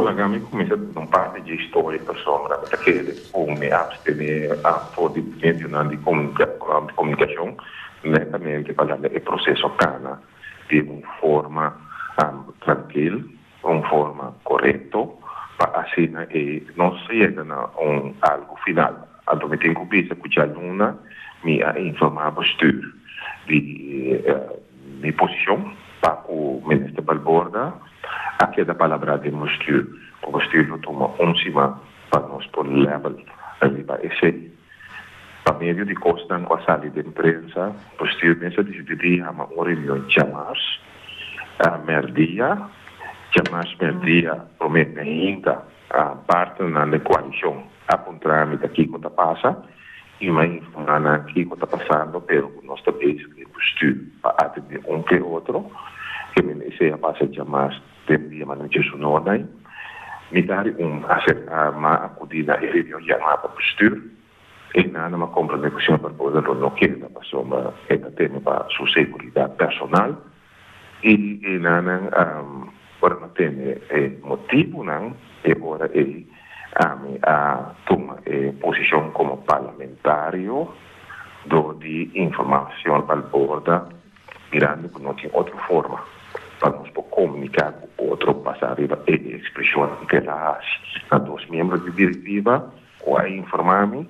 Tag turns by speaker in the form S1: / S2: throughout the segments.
S1: kami começa num parte de história pessoal, daquele me abstener a poder de comunicação, netamente para o processo cana de uma forma tranquila, uma forma correta, para assim não chega a algo final. Então, me tenho que escuchar uma me informar postura de minha posição para o ministro Balborda. Aqui é da palavra de postura. O postura toma cima para nós por level arriba esse. Para meio de costa com a sala de imprensa, postura pensa decidiria uma reunião chamadas merdia, promete ainda a parte na coalição apontar-me daqui quando passa e me informar aqui quando está passando, pero nós também postura para atender que outro, que me seja passa chamadas de maneira sonora, me dar uma acudida e reunião chamada postura. E nada me compra negociação para poder não querer passar uma tema para sua segurança personal e nada para não ter motivo não e agora a toma posição como parlamentário de informação para o borda mirando que não tem outra forma para nós comunicar com outro passar a expressão que ela há dos membros de diretiva ou a informar-me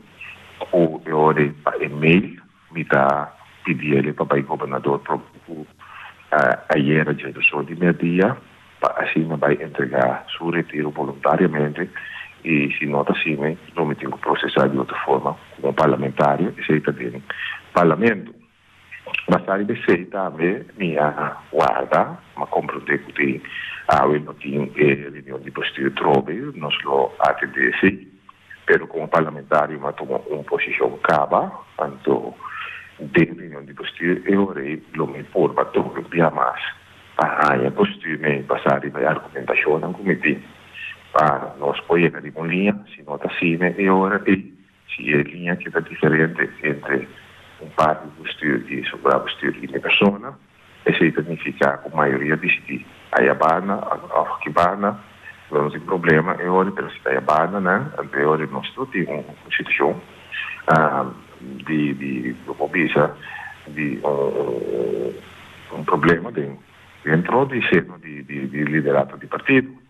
S1: ou eu para e-mail me dá pedir ele para o governador ayer a direção de media para assim vai entregar seu retiro voluntariamente e se nota assim não me tenho que processar de outra forma como parlamentário e sei também parlamento mas aí de sei também minha guarda mas compreender que não tinha reunião de postura trobe nós lo atendesse pero como parlamentário mas tomou uma posição caba então de reunião de postura eu lo me por para todo dia mais para a postura me passar a argumentação no comitê para nós poder de uma linha se nota assim e agora se a linha que está diferente entre parte do postura e sobre a postura de uma pessoa isso significa que a maioria decide a Yabana, a Kibana vamos ter problema e agora para se a Yabana né agora nós temos uma situação de pobreza de problema dentro de seno de liderato de partido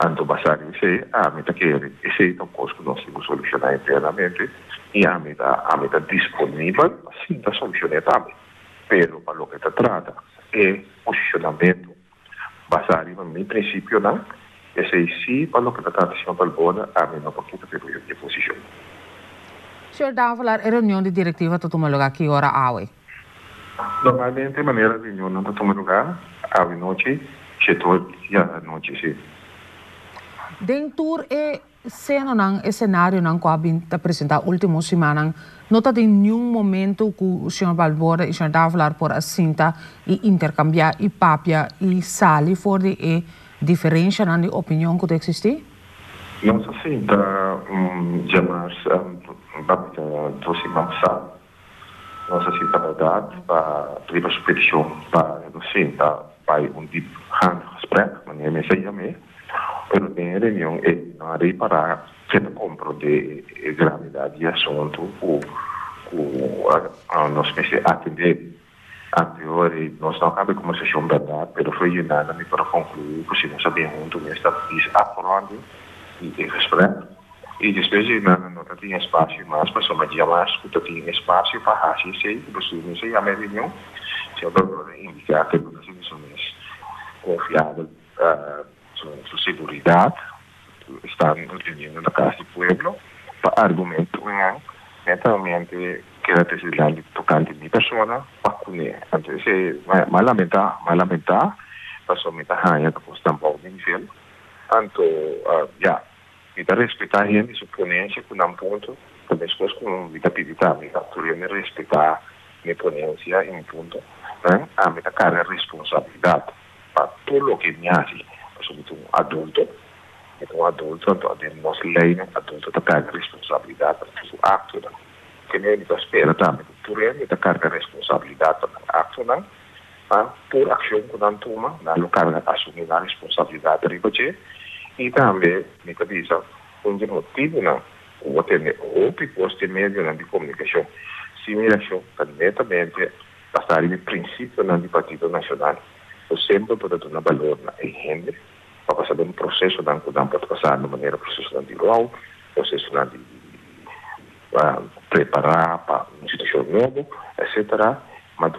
S1: anto basare se meta che se então conosco nós temos solucionar internamente e a meta disponível assim da solucionar também pero para lo que se trata é posicionamento basado em princípio não esse sim para lo que se trata se não para boa a mim não porque tem de posição.
S2: Senhor dá falar a reunião de diretiva está tomando lugar aqui hora awe?
S1: Normalmente a maneira de reunião não está tomando lugar à noite setor já noite sim.
S2: Dentro cenário não que a apresentar última semana não está em nenhum momento que o senhor Balborda e o senhor dá falar por assinta e intercambiar e papia e sali for de diferença na opinião que existe?
S1: Não se assinta jamais do semana não se assinta verdade para a superstição para assinta vai tipo handgesprek wanneer men zei me pero em reunião não há para se compro de gravidade de assunto nós me atender anterior nós não acabamos como sessão verdade pero foi nada me para concluir que se não sabia muito me está apurando e gesprek e depois não tinha espaço mais para somente mais que tinha espaço para assim sei você me sei a minha reunião se eu vou indicar que não se confiável sua segurança está entendiendo na casa do pueblo para argumento netamente que a necessidade tocante de pessoa para conhecer então se mais lamentar para somente a custa um pouco nível então e para respeitar a gente suponência com um ponto também depois com a pedir me capturar respeitar minha ponência em ponto a minha cara responsabilidade para tudo o que me hace sobre um adulto então adulto nós leis adulto da carga responsabilidade para o ato que nem da espera também por ele da carga responsabilidade para o ato não por ação que não toma na carga assumir a responsabilidade de você E também, me diz, um motivo não, o ter ópicos de meio de comunicação, simulação, netamente, passar em princípio do Partido Nacional, eu sempre para dar valor na gente, para passar um processo que não pode passar de maneira processo de igual, processo de preparar para uma situação nova, etc. Mas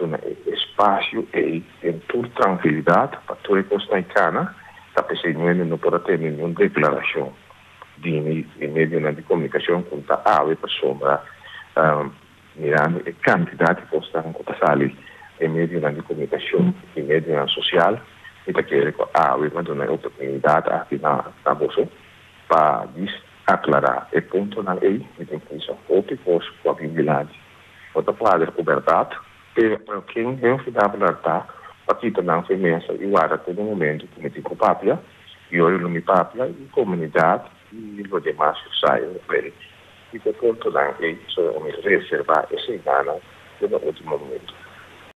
S1: espaço e em toda tranquilidade para toda a costa icana, para que não pode ter nenhuma declaração de meio de comunicação contra a pessoa, mirando a quantidade de costa que passa ali em meio de comunicação, em meio social, e que a oportunidade aqui na bolsa para aclarar o ponto na lei, e tem que ser ópicos com a vigilância. Outra palavra, liberdade, para quem não se dá liberdade, aqui também foi imensa, e guarda todo momento que me tem com papia, e olho no meu papia, e comunidade, e o demais sai, e o ponto na lei, só me reservar esse engano no último momento.